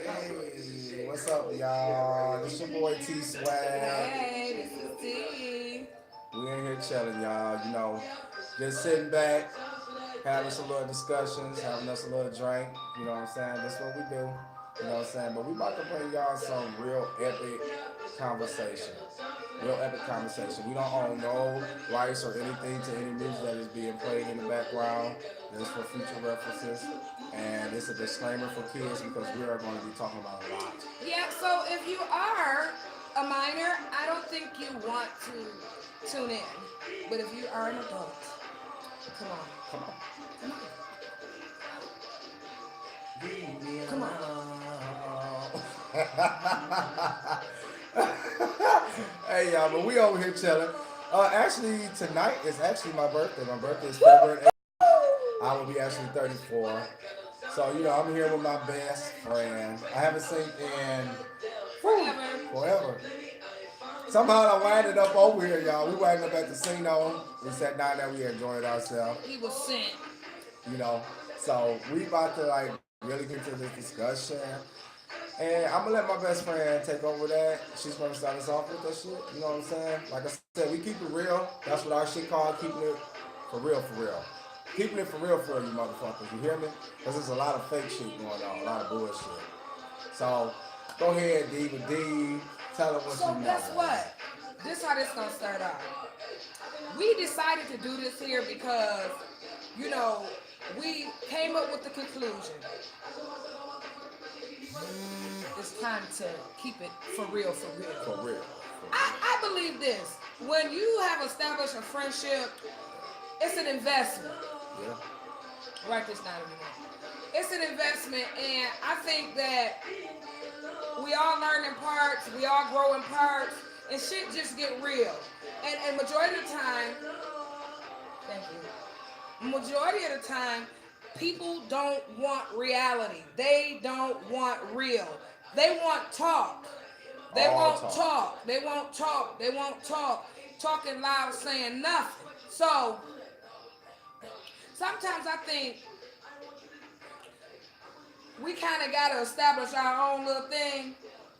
Hey, what's up, y'all? This your boy T Swag. Hey, this is T. We in here chilling, y'all. Just sitting back, having some little discussions, having us a little drink. You know what I'm saying? That's what we do. You know what I'm saying? But we about to bring y'all some real epic conversation. Real epic conversation. We don't own no rights or anything to any music that is being played in the background. This is for future references. And it's a disclaimer for kids because we are going to be talking about a lot. Yeah, so if you are a minor, I don't think you want to tune in. But if you are an adult, come on. Come on. Come on. Leave me Come on. alone. Hey y'all, but we over here chilling. Actually, tonight is actually my birthday. My birthday is February 8th. I will be actually 34. So, I'm here with my best friend. I haven't seen in Forever. forever. Somehow I winded up over here, y'all. We winded up at the casino. We sat down there, we enjoyed ourselves, He was sent. you know. So we about to like really get into this discussion. And I'm gonna let my best friend take over that. She's gonna start us off with that shit. You know what I'm saying? Like I said, we keep it real. That's what our shit called, keeping it for real, for real. Keeping it for you motherfuckers. You hear me? Because there's a lot of fake shit going on, a lot of bullshit. So go ahead, D with D. Tell her what So you know. guess what? This how this gonna start out. We decided to do this here because, you know, we came up with the conclusion. It's time to keep it for real, for real. For real. I believe this. When you have established a friendship, it's an investment. Yeah. Write this down anymore. It's an investment, and I think that we all learn in parts, we all grow in parts, and shit just get real. And majority of the time, thank you. Majority of the time, people don't want reality. They don't want real. They want talk. They All won't talk. talk. They won't talk. They won't talk. Talking loud, saying nothing. So sometimes I think we kind of got to establish our own little thing.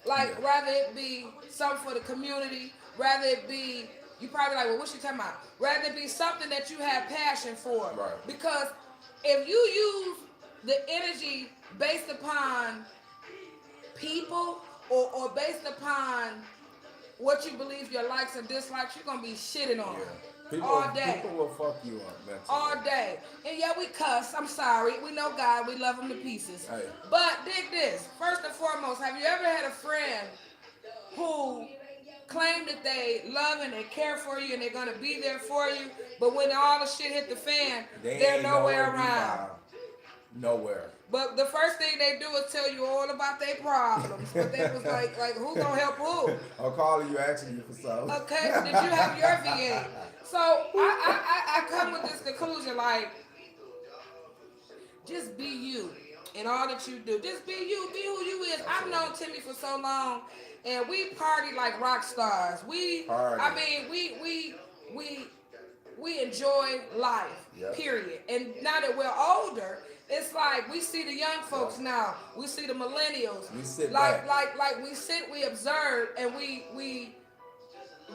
Like, Yeah. rather it be something for the community, rather it be, you probably like, well, what you talking about? Rather it be something that you have passion for. Right. Because if you use the energy based upon people or based upon what you believe your likes and dislikes, you're going to be shitting on them Yeah. People, all day. people will fuck you up mentally. All day. And yeah, we cuss. I'm sorry. We know God. We love him to pieces. Hey. But dig this. First and foremost, have you ever had a friend who claim that they love and they care for you and they're gonna be there for you, but when all the shit hit the fan, they're Ain't nowhere to be around. found. Nowhere. But the first thing they do is tell you all about their problems. But they was like who gonna help who? I'm calling you asking you for something. Okay, did you have your VA? So I come with this conclusion like, just be you in all that you do. Just be you. Be who you is. I've known Timmy for so long, and we party like rock stars. Party. I mean, we we enjoy life. Yep. Period. And now that we're older, it's like we see the young folks now. We see the millennials. We sit like back. like we sit, we observe, and we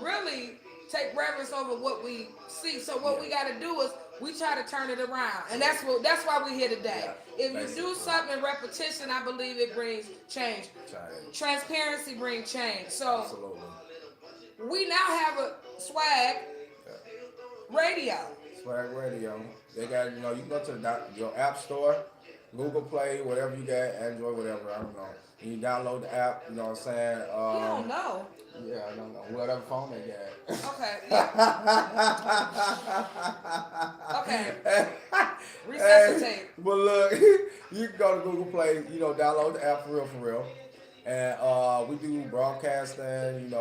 really take reverence over what we see. So what Yeah. we got to do is we try to turn it around, and that's why we're here today. Yeah, If you do basically. something in repetition, I believe it brings change. Change. Transparency brings change. So Absolutely. we now have a swag Yeah. radio. Swag Radio. They got, you can go to your app store, Google Play, whatever you got, Android, whatever, I don't know. And you download the app, you know what I'm saying? You don't know. Yeah, I don't know. Whatever phone they got. Okay. Okay. Resuscitate. But look, you can go to Google Play, download the app for real. And we do broadcasting, you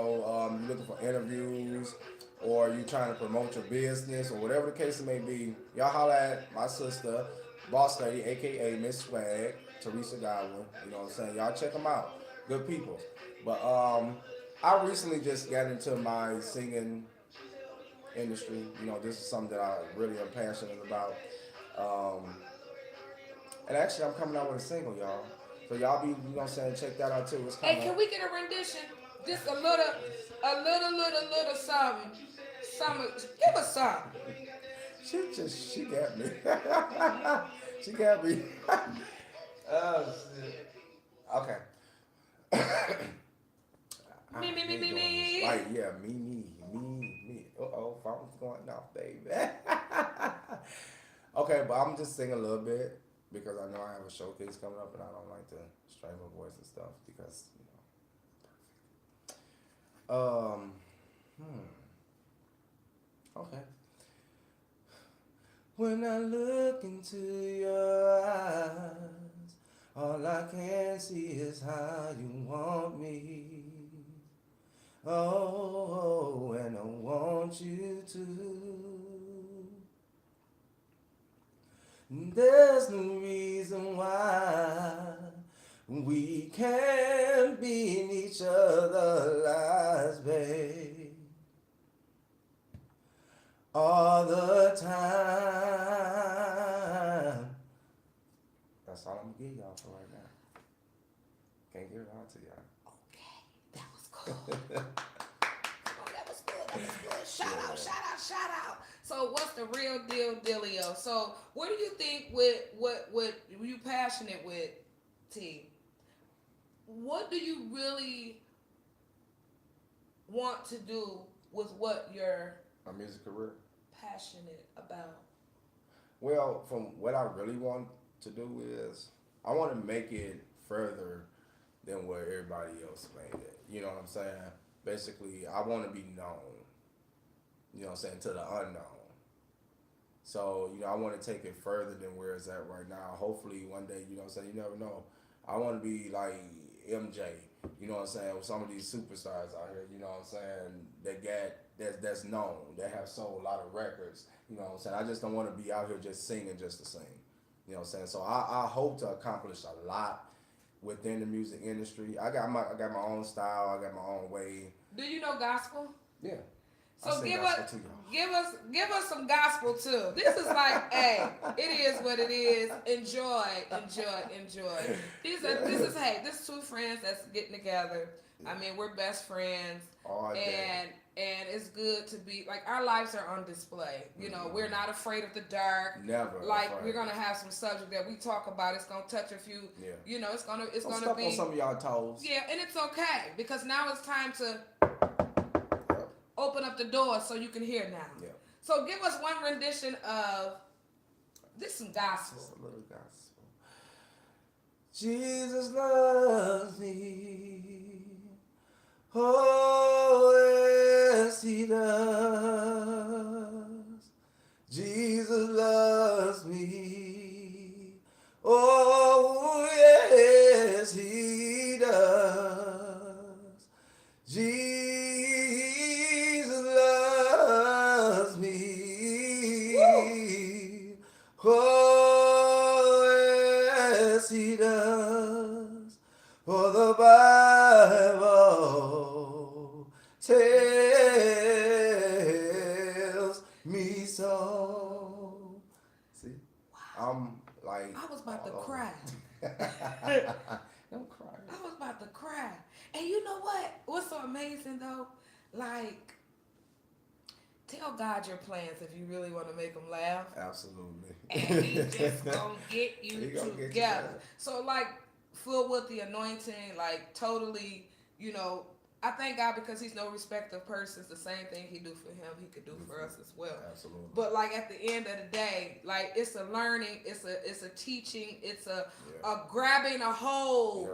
looking for interviews or you trying to promote your business or whatever the case may be. Y'all holla at my sister, Boss Lady, aka Miss Swag, Teresa Godwin. You know what I'm saying? Y'all check them out. Good people. But I recently just got into my singing industry. This is something that I really am passionate about. And actually, I'm coming out with a single, y'all. So y'all be, you know what I'm saying, check that out too. It's Hey, coming. can we get a rendition? Just little something. Some, give us some. She got me. She got me. Oh shit. Okay. I Me, me, me, hate me, doing this. me. Right, yeah, me. Uh-oh, phone's going off, baby. Okay, but I'm just singing a little bit because I know I have a showcase coming up and I don't like to strain my voice and stuff because, okay. When I look into your eyes, all I can see is how you want me. Oh, and I want you to. There's no reason why we can't be in each other's lives, babe, all the time. That's all I'm gonna give y'all for right now. Can't give it all to y'all. Okay, that was cool. Oh, that was good. That was good. Shout out, shout out, shout out. So, what's the real deal, dealio? So, what do you think with what you passionate with, T? What do you really want to do with what you're My music career. passionate about? Well, from what I really want to do is I want to make it further than where everybody else made it. You know what I'm saying? Basically, I want to be known. You know what I'm saying, to the unknown. So, I want to take it further than where it's at right now. Hopefully, one day, you know what I'm saying, you never know. I want to be like MJ, you know what I'm saying, with some of these superstars out here, you know what I'm saying, that's known, that have sold a lot of records, you know what I'm saying. I just don't want to be out here just singing just to sing, you know what I'm saying. So I hope to accomplish a lot within the music industry. I got my own style, I got my own way. Do you know gospel? Yeah. So give us some gospel too. This is like, hey, it is what it is. Enjoy. This is two friends that's getting together. I mean, we're best friends, All day. and it's good to be like our lives are on display. We're not afraid of the dark. Never. Like we're gonna have some subject that we talk about. It's gonna touch a few. Yeah. It's gonna step be on some of y'all toes. Yeah, and it's okay because now it's time to open up the door so you can hear now. Yeah. So give us one rendition of this some gospel. Just a little gospel. Jesus loves me. Oh, yes, he does. Jesus loves me. Oh, yes, he does. Jesus loves me. Woo! Oh, yes, he does. For the Bible tells me so. See? I'm like... I was about to cry. Don't cry. I was about to cry. And you know what? What's so amazing though? Like, tell God your plans if you really want to make them laugh. Absolutely. And he just gonna get you Get together. So like, full with the anointing, like totally, I thank God because he's no respecter of persons. The same thing he do for him, he could do for us as well. Absolutely. But like at the end of the day, like it's a learning, it's a teaching, it's a grabbing a hold,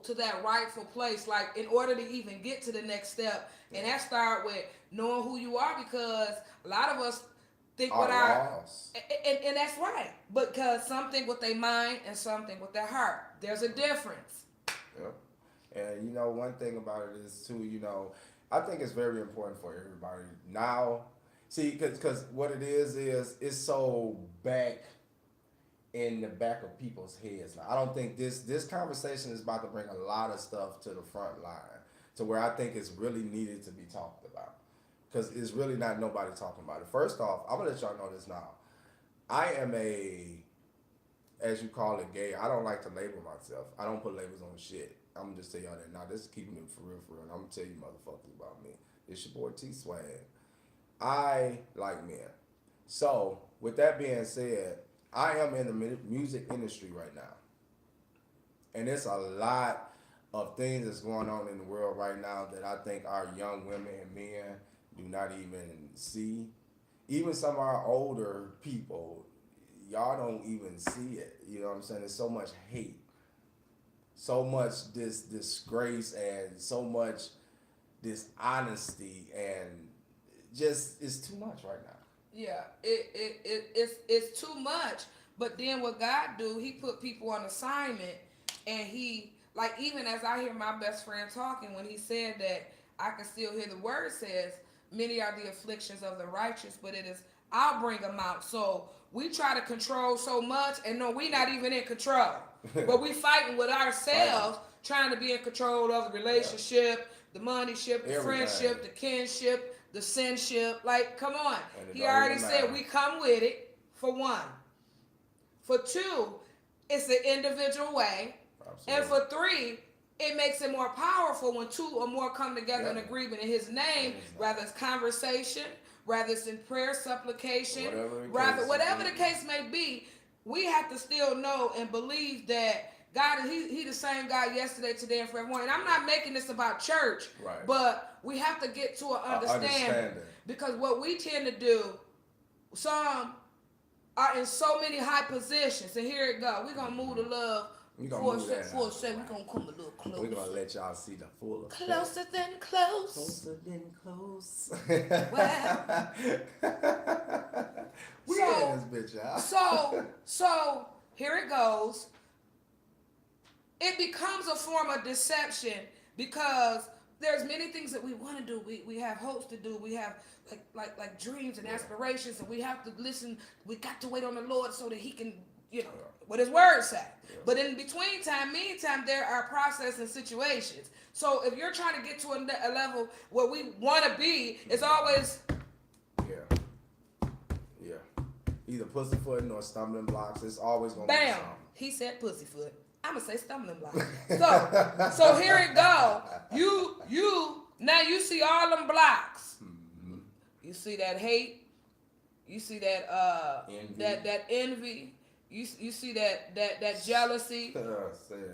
to that rightful place. Like in order to even get to the next step, and that start with knowing who you are, because a lot of us think with our and that's right, because something with their mind and something with their heart. There's a difference. Yep. And one thing about it is too, I think it's very important for everybody now. See, because what it is it's so back in the back of people's heads. Now, I don't think this conversation is about to bring a lot of stuff to the front line to where I think it's really needed to be talked about, because it's really not nobody talking about it. First off, I'm gonna let y'all know this now. I am a as you call it, gay. I don't like to label myself. I don't put labels on shit. I'm gonna just tell y'all that now. This is keeping it for real, and I'm gonna tell you motherfuckers about me. It's your boy T Swag. I like men. So with that being said, I am in the music industry right now, and it's a lot of things that's going on in the world right now that I think our young women and men do not even see. Even some of our older people, y'all don't even see it. You know what I'm saying? There's so much hate, so much this disgrace, and so much dishonesty, and just it's too much right now. Yeah, it's too much. But then what God do, he put people on assignment, and he, like, even as I hear my best friend talking, when he said that, I can still hear the word says, many are the afflictions of the righteous, but it is, I'll bring them out. So we try to control so much, and no, we not even in control. But we fighting with ourselves, trying to be in control of the relationship, the money ship, the Everything. friendship, the kinship, the sinship. Like, come on. And it He don't already even said matter. we come with it, for one. For two, it's an individual way. Absolutely. And for three, it makes it more powerful when two or more come together in agreement in his name, rather it's conversation, rather it's in prayer, supplication, whatever the case may be. We have to still know and believe that God, he the same God yesterday, today, and forevermore. And I'm not making this about church, Right. but we have to get to an understanding. Because what we tend to do, some are in so many high positions. And here it go. We're going to move to love for a second. We're going to come a little closer. We're going to let y'all see the full effect. Closer than close. Closer than close. Well. We in this bitch, y'all. So, here it goes. It becomes a form of deception because there's many things that we want to do. We have hopes to do. We have like dreams and aspirations, and we have to listen. We got to wait on the Lord so that he can, what his word say. Yeah. But in between time, meantime, there are processes and situations. So if you're trying to get to a level where we want to be, it's always... Yeah. Either pussyfooting or stumbling blocks. It's always going to be something. Bam! He said pussyfoot. I'm gonna say stumbling block. So here it go. Now you see all them blocks. Mm-hmm. You see that hate. You see that envy. that envy. You see that jealousy.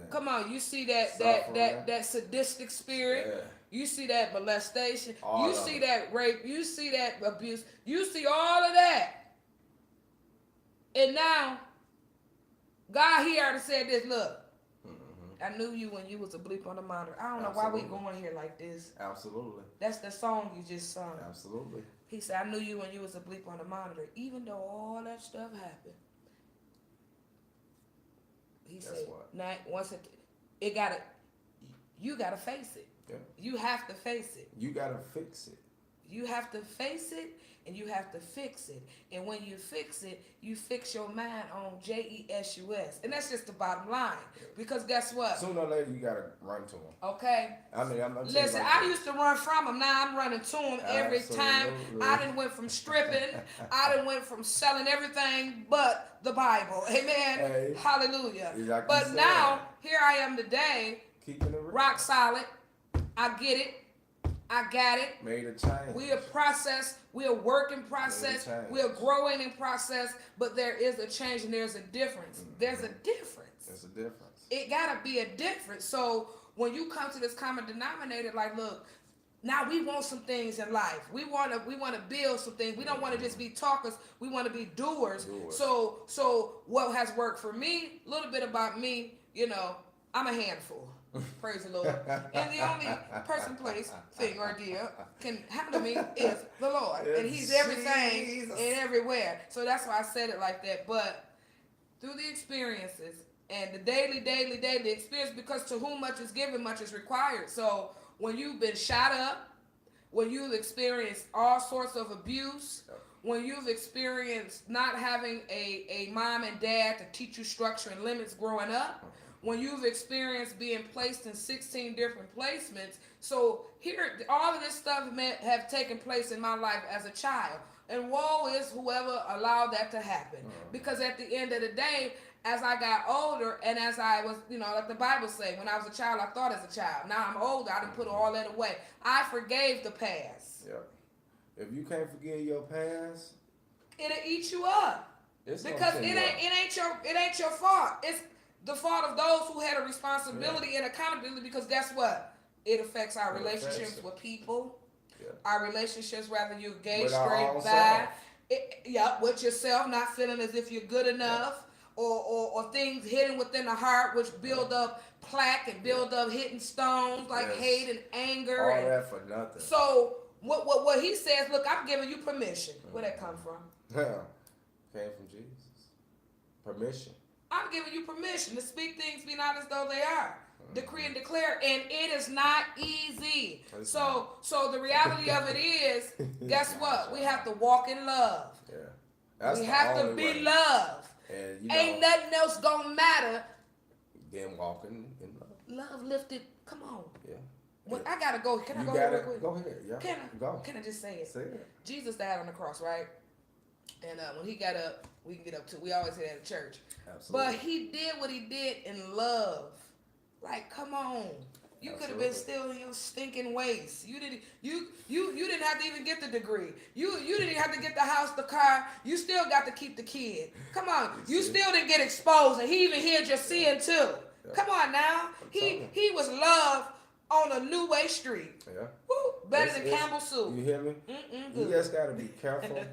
Come on, you see that sadistic spirit. Yeah. You see that molestation. You see that rape. You see that abuse. You see all of that. And now, God, he already said this. Look, I knew you when you was a bleep on the monitor. I don't know why we going here like this. Absolutely. That's the song you just sung. Absolutely. He said, I knew you when you was a bleep on the monitor. Even though all that stuff happened. He said, now, once it gotta, you gotta face it. Yeah. You have to face it. You gotta fix it. You have to face it, and you have to fix it. And when you fix it, you fix your mind on Jesus. And that's just the bottom line. Because guess what? Sooner or later, you got to run to him. Okay? I'm listen, I used to run from him. Now I'm running to him every time. I done went from stripping. I done went from selling everything but the Bible. Amen? Hey, hallelujah. Like but now, here I am today. Keeping it real. Rock solid. I get it. I got it. Made a change. We are process. We are work in process. We are growing in process. But there is a change and there's a difference. Mm-hmm. There's a difference. There's a difference. It gotta be a difference. So when you come to this common denominator, like, look, now we want some things in life. We wanna build some things. We don't want to just be talkers. We want to be doers. So what has worked for me? A little bit about me. I'm a handful. Praise the Lord. And the only person, place, thing, or deal can handle me is the Lord. And he's everything and everywhere. So that's why I said it like that. But through the experiences and the daily experience, because to whom much is given, much is required. So when you've been shot up, when you've experienced all sorts of abuse, when you've experienced not having a mom and dad to teach you structure and limits growing up, when you've experienced being placed in 16 different placements. So here, all of this stuff have taken place in my life as a child. And woe is whoever allowed that to happen. Because at the end of the day, as I got older and as I was, like the Bible say, when I was a child, I thought as a child. Now I'm older, I done put all that away. I forgave the past. Yeah. If you can't forgive your past, it'll eat you up. Because it ain't your fault. It's the fault of those who had a responsibility and accountability. Because guess what? It affects our relationships with people. Yeah. Our relationships, whether you're gay, with straight, bi. With yourself, not feeling as if you're good enough. Or things hidden within the heart, which build up plaque and build up hidden stones like hate and anger. All that for nothing. So what he says, look, I'm giving you permission. Where that come from? Yeah, came from Jesus. Permission. I'm giving you permission to speak things be not as though they are. Decree and declare, and it is not easy. So the reality of it is, guess what? We have to walk in love. Yeah, we have to be love. And ain't nothing else gonna matter. Then walking in love. Love lifted. Come on. Yeah. Well, I gotta go. Can I go real quick? Go ahead. Yeah. Can I just say it? Say it. Jesus died on the cross, right? And when he got up, we can get up too. We always say that at church. Absolutely. But he did what he did in love. Like, come on. You could have been still in your stinking ways. You didn't have to even get the degree. You didn't have to get the house, the car. You still got to keep the kid. Come on. You still didn't get exposed, and he even hid your sin too. Yeah. Come on now. He was loved on a New Way Street. Yeah. Woo, better than Campbell soup. You hear me? You just gotta be careful.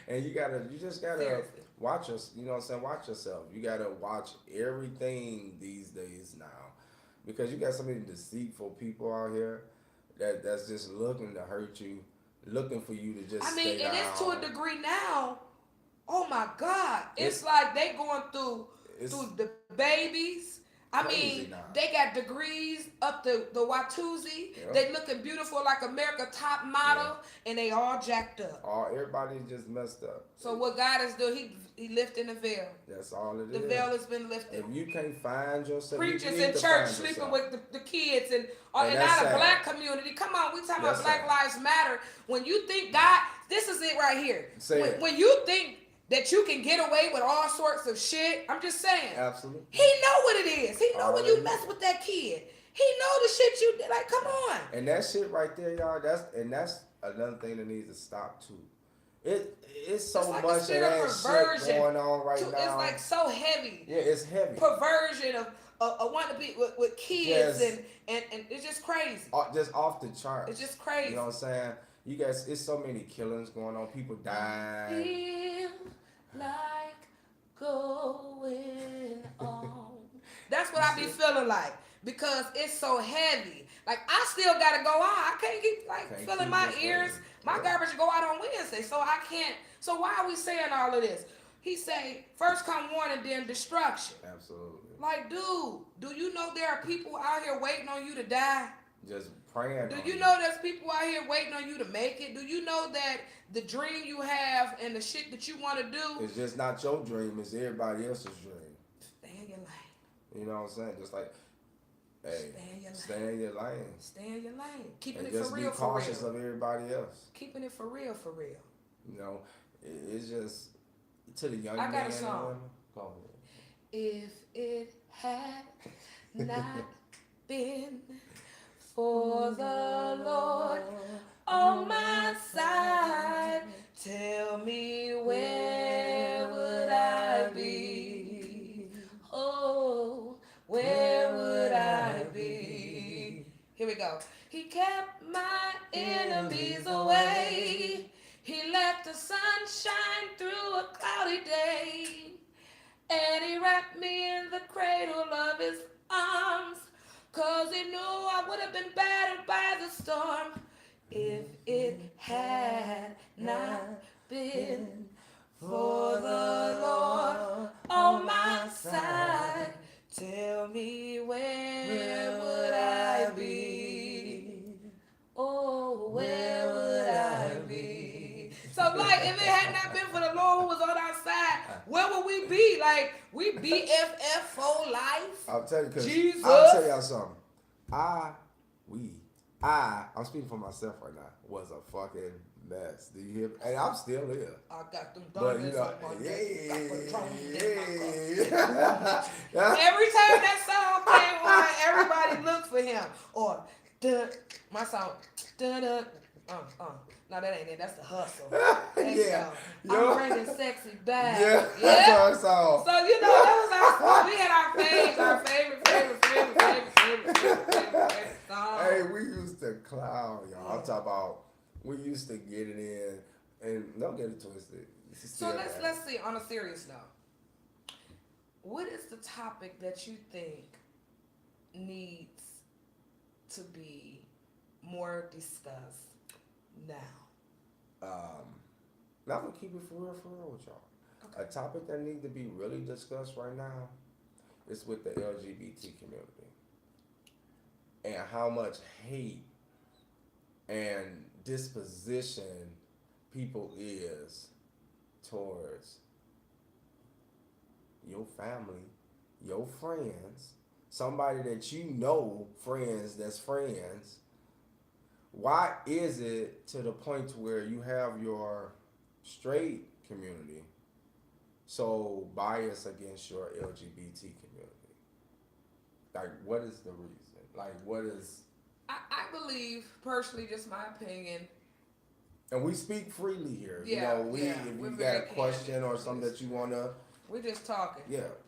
And you just gotta Seriously. Watch us. You know what I'm saying? Watch yourself. You gotta watch everything these days now. Because you got so many deceitful people out here that's just looking to hurt you, looking for you to just stay down. It's to a degree now. Oh my God! It's like they going through the babies. They got degrees up the Watusi. Yeah. They looking beautiful like America top model, and they all jacked up. Everybody just messed up. So what God is doing, he lifting the veil. That's all it is. The veil has been lifted. If you can't find yourself, preachers in church sleeping with the kids and not a black community. Come on, we talking about Black Lives Matter. When you think God, this is it right here. When you think that you can get away with all sorts of shit, I'm just saying. Absolutely. He know what it is. He know when you mess with that kid. He know the shit you did. Like, come on. And that shit right there, y'all. That's another thing that needs to stop too. It's so like much of that shit going on right now. It's like so heavy. Yeah, it's heavy. Perversion of wanting to be with kids and it's just crazy. Just off the charts. It's just crazy. You know what I'm saying? You guys, it's so many killings going on. People dying. Feel like going on. That's what I be feeling like. Because it's so heavy. Like, I still got to go on. I can't keep filling my ears. My garbage go out on Wednesday. So I can't. So why are we saying all of this? He say, first come warning, then destruction. Absolutely. Like, dude, do you know there are people out here waiting on you to die? Just praying. Do you know there's people out here waiting on you to make it? Do you know that the dream you have and the shit that you want to do? It's just not your dream. It's everybody else's dream. Stay in your lane. You know what I'm saying? Just like, hey, stay in your lane. Stay in your lane. Keeping and it for real, just be cautious of everybody else. Keeping it for real, for real. You know, it's just to the young man. I got a song. Go ahead. If it had not been for the Lord on my side, tell me where would I be? Oh, where would I be? Here we go. He kept my enemies away. He let the sun shine through a cloudy day. And he wrapped me in the cradle of his arms. 'Cause he knew I would have been battered by the storm if it had not been for the Lord on my side. Tell me where would I be? Oh, where would I be? So like if it had not been for the Lord who was on our side, where would we be? Like we BFF for life. I'll tell you, Jesus. I'll tell y'all something. I'm speaking for myself right now, was a fucking mess. Do you hear me? And I'm still here. I got them But you diamonds know, on my neck. Got Patron in my cup. yeah. Every time that song came on, everybody looked for him. Or, my song, no, that ain't it. That's the hustle. Yeah. I'm bringing sexy back. Yeah, Yeah. that's our song. So, you know, that was our song. We had our favorite song. Hey, we used to clown, y'all. I'm talking about, we used to get it in, and don't get it twisted. So let's see, on a serious note, what is the topic that you think needs to be more discussed now? Now I'm gonna keep it for real with y'all. Okay. A topic that needs to be really discussed right now is with the LGBT community and how much hate and disposition people is towards your family, your friends, somebody that you know, friends that's friends. Why is it to the point to where you have your straight community so biased against your LGBT community? Like, what is the reason? Like, what is... I believe, personally, just my opinion. And we speak freely here. Yeah, if we're you got very a question candid. or something that you want to, We're just talking.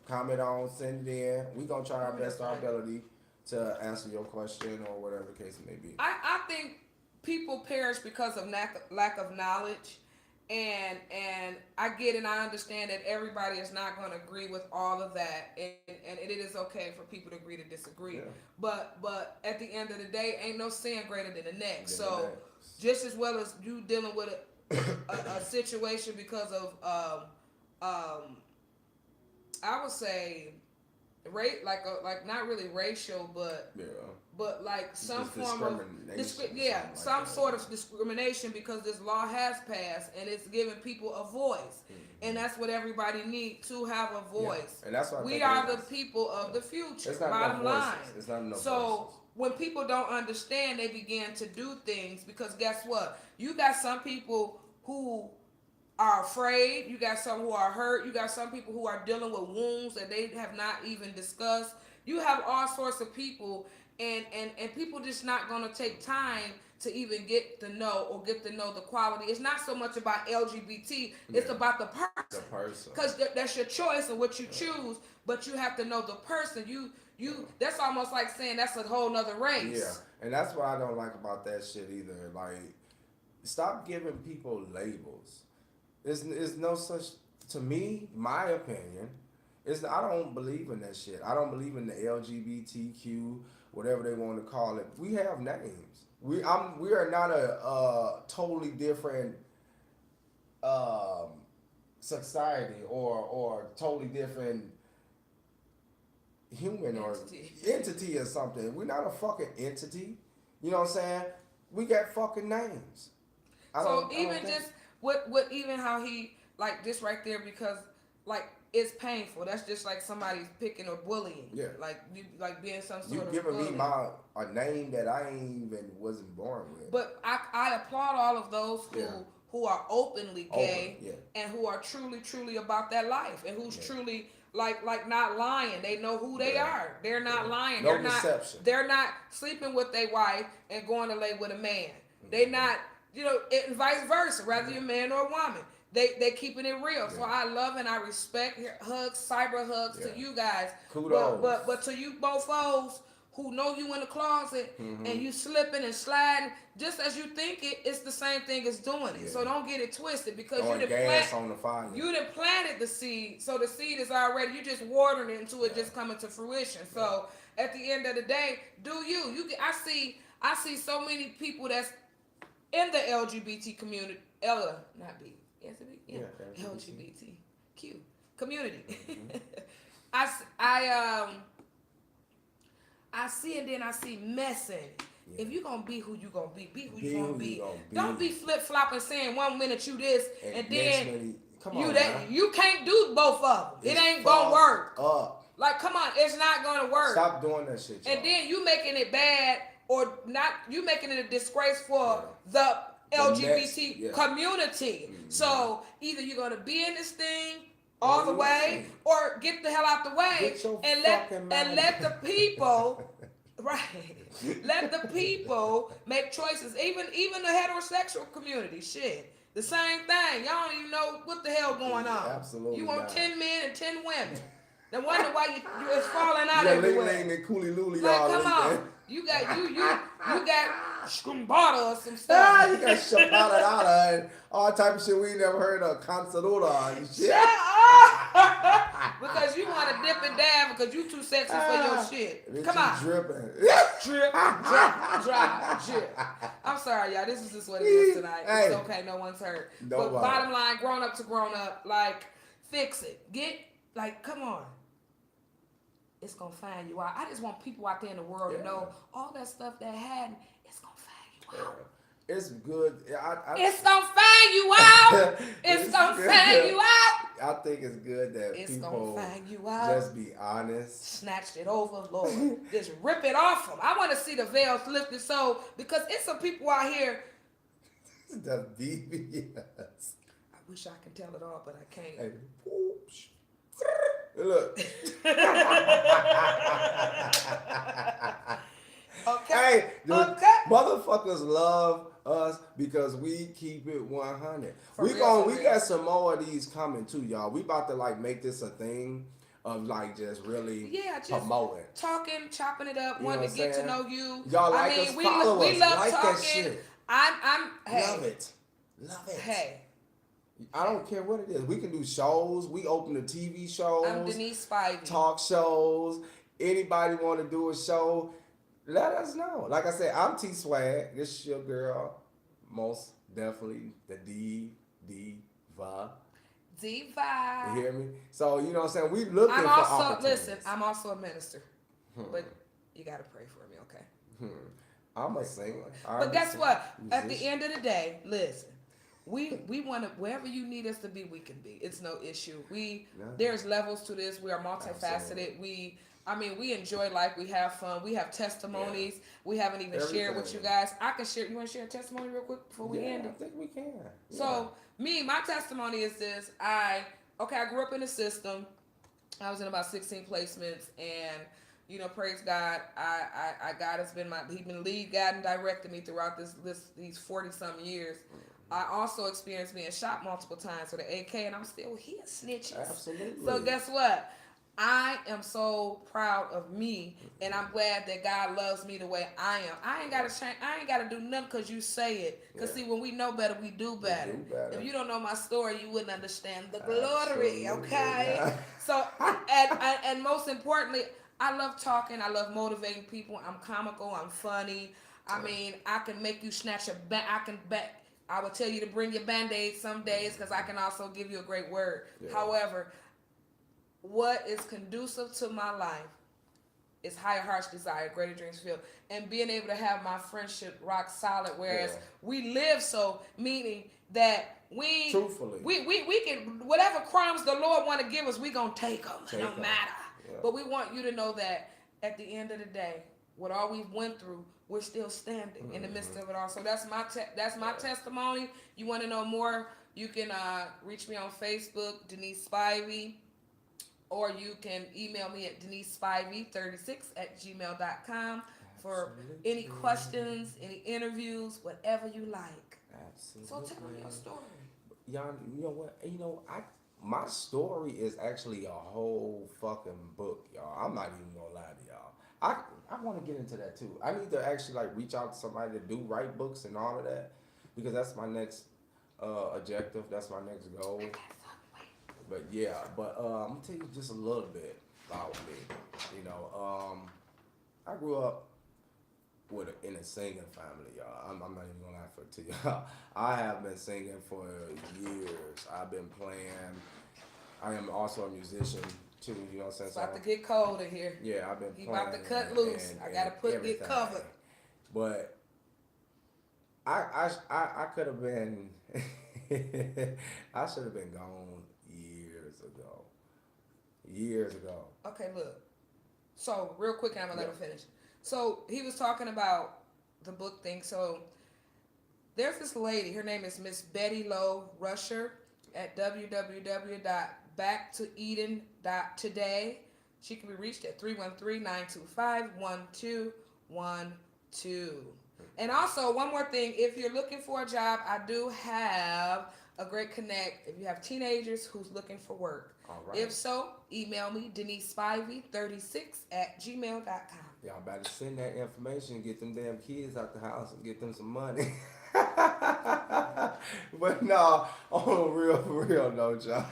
comment on, send it in. We're going to try our We're best just our talking. ability to answer your question or whatever the case may be. I think people perish because of lack of knowledge, and I get and I understand that everybody is not going to agree with all of that, and it is okay for people to agree to disagree. Yeah. But at the end of the day, ain't no sin greater than the next. Yeah, So just as well as you dealing with a situation because of I would say like not really racial, but like some Just form of some sort of discrimination, because this law has passed and it's giving people a voice, and that's what everybody needs, to have a voice. And that's what we are the people of the future. It's not bottom enough line. voices. It's not enough So voices. when people don't understand, they begin to do things, because guess what? You got some people who are afraid. You got some who are hurt. You got some people who are dealing with wounds that they have not even discussed. You have all sorts of people, and people just not going to take time to even get to know the quality. It's not so much about LGBT. It's about the person. The person. Because that's your choice and what you choose, but you have to know the person. You that's almost like saying that's a whole nother race. Yeah, and that's what I don't like about that shit either. Like, stop giving people labels. It's no such, to me, my opinion, I don't believe in that shit. I don't believe in the LGBTQ, whatever they want to call it. We have names. We are not a totally different society or totally different human or entity or something. We're not a fucking entity. You know what I'm saying? We got fucking names. So even just what even how he, like, this right there, because like it's painful. That's just like somebody's picking or bullying. Yeah. Like you, like being some sort you of giving bully. me a name that I ain't even wasn't born with. But I applaud all of those who are openly gay and who are truly about that life, and who's truly like not lying. They know who they are. They're not lying. No deception. They're not sleeping with their wife and going to lay with a man. They not, and vice versa, whether you're a man or a woman. They keeping it real. So I love and I respect. Hugs, cyber hugs to you guys. Kudos. But to you bofos who know you in the closet and you slipping and sliding, just as you think it's the same thing as doing it. So don't get it twisted, because you done planted the seed. So the seed is already, you just watering it until it just coming to fruition. So at the end of the day, do you. I see so many people that's in the LGBT community, LGBTQ community. I see, and then I see messing. Yeah. If you gonna be who you gonna be who you gonna be. Don't be flip flopping, saying 1 minute you this and then you can't do both of them. It ain't gonna work. Like, come on, it's not gonna work. Stop doing that shit. Y'all. And then you making it bad or not, you making it a disgrace for Yeah. the The next, LGBT yeah. community. So either you're gonna be in this thing Or all the you way, ain't. or get the hell out the way Get your and fucking let mind. the people right. Let the people make choices. Even the heterosexual community, shit. The same thing. Y'all don't even know what the hell going on. Absolutely You want not. 10 men and 10 women. No wonder why you it's falling out Yeah, Ling everywhere. Ling and Coolie Loolie Like, all come in on. there. You got Scumbata or some Ah, stuff. you got Chapada and all type of shit we ain't never heard of. Cancerola and shit. Shut up! Because you want to dip and dab because you too sexy for your shit. Bitch, Come you on. dripping. Drip, drop, drop, drip. I'm sorry, y'all. This is just what it is tonight. Hey. It's okay. No one's hurt. Nobody. But bottom line, grown up to grown up, like, fix it. Come on. It's going to find you out. I just want people out there in the world to know all that stuff that happened, it's going to find you out. It's good. It's going to find you out. It's going to find you out. I think it's good that It's people gonna find you out. just be honest. Snatched it over, Lord. Just rip it off them. I want to see the veils lifted, so because it's some people out here. The BBS. I wish I could tell it all, but I can't. Hey, whoosh. Look. Okay. Hey, Okay. motherfuckers love us because we keep it 100. We got some more of these coming too, y'all. We about to like make this a thing of like just really promoting. Talking, chopping it up, You wanting know to get what to I'm know you. Y'all like us, follow we us, love like talking. that shit. Hey. Love it. Love it. Hey. I don't care what it is. We can do shows. We open the TV shows. I'm Denise Spivey. Talk shows. Anybody want to do a show? Let us know. Like I said, I'm T Swag. This is your girl. Most definitely the diva. Diva. You hear me? So, you know what I'm saying? We looking I'm for also, opportunities. listen, I'm also a minister. But you got to pray for me, okay? I'm a singer. But guess what? At the end of the day, listen. We want to, wherever you need us to be, we can be. It's no issue. There's levels to this. We are multifaceted. Absolutely. We enjoy life. We have fun. We have testimonies. Yeah. We haven't even shared with you Everything. guys. I can share. You want to share a testimony real quick before we end I it? think we can. Yeah. So my testimony is this. I grew up in the system. I was in about 16 placements, and praise God, God has been He's been lead, guide, and directed me throughout these 40-some years. I also experienced being shot multiple times with an AK, and I'm still here snitches. Absolutely. So guess what? I am so proud of me, and I'm glad that God loves me the way I am. I ain't gotta change. I ain't gotta do nothing because you say it. Because see, when we know better, we do better. If you don't know my story, you wouldn't understand the glory. Okay. Yeah. So and most importantly, I love talking. I love motivating people. I'm comical. I'm funny. I mean, I can make you snatch I will tell you to bring your Band-Aids some days because I can also give you a great word. Yeah. However, what is conducive to my life is higher heart's desire, greater dreams fulfilled, and being able to have my friendship rock solid. Whereas we live so, meaning that we can whatever crumbs the Lord want to give us, we gonna take them. It don't matter. Yeah. But we want you to know that at the end of the day, with all we've went through, we're still standing in the midst of it all. So that's my testimony. You want to know more? You can reach me on Facebook, Denise Spivey, or you can email me at denisespivey36@gmail.com for any questions, any interviews, whatever you like. Absolutely. So tell me your story. Y'all, you know what? My story is actually a whole fucking book, y'all. I'm not even gonna lie to y'all. I want to get into that too. I need to actually like reach out to somebody to write books and all of that, because that's my next objective. That's my next goal. But I'm gonna tell you just a little bit about me. I grew up in a singing family, y'all. I'm not even gonna lie to y'all. I have been singing for years. I've been playing. I am also a musician too. You know what I'm saying? It's about to get cold in here. Yeah, I've been playing. He about to cut loose. I gotta get covered. But I could have been. I should have been gone years ago. Okay, look. So real quick, and I'm gonna let him finish. So he was talking about the book thing. So there's this lady. Her name is Miss Betty Lowe Rusher at www.backtoeden.today. She can be reached at 313-925-1212. And also, one more thing, if you're looking for a job, I do have a great connect. If you have teenagers who's looking for work. All right. If so, email me, DeniseSpivey36@gmail.com. Y'all better send that information and get them damn kids out the house and get them some money. But no, on a real note, y'all.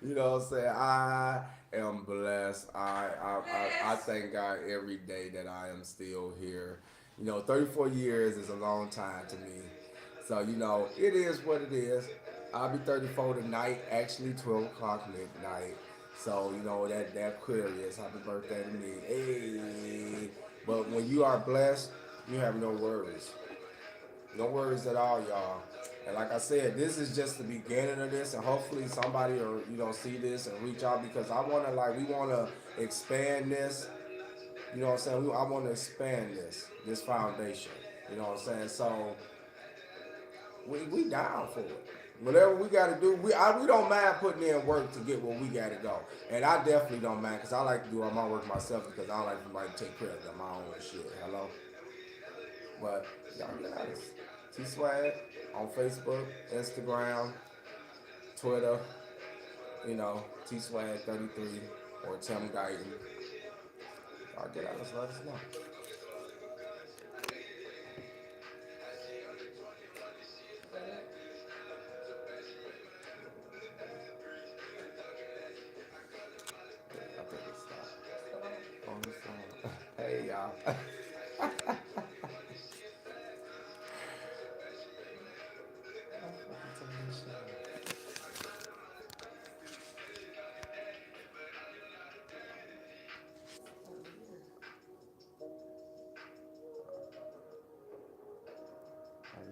You know what I'm saying? I am blessed. I thank God every day that I am still here. 34 years is a long time to me. So, it is what it is. I'll be 34 tonight, actually 12 o'clock midnight. So, that Aquarius, happy birthday to me. Hey. But when you are blessed, you have no worries. No worries at all, y'all. And like I said, this is just the beginning of this, and hopefully somebody will, see this and reach out, because we want to expand this. You know what I'm saying? I want to expand this foundation. You know what I'm saying? So we down for it. Whatever we got to do, we don't mind putting in work to get where we got to go. And I definitely don't mind, because I like to do all my work myself, because I don't like somebody to take credit of my own shit. Hello? But y'all get at us. T-Swag on Facebook, Instagram, Twitter, T-Swag33 or Tim Guyton. Y'all get at us, let us know. I think it's stop. On the phone. Hey, y'all.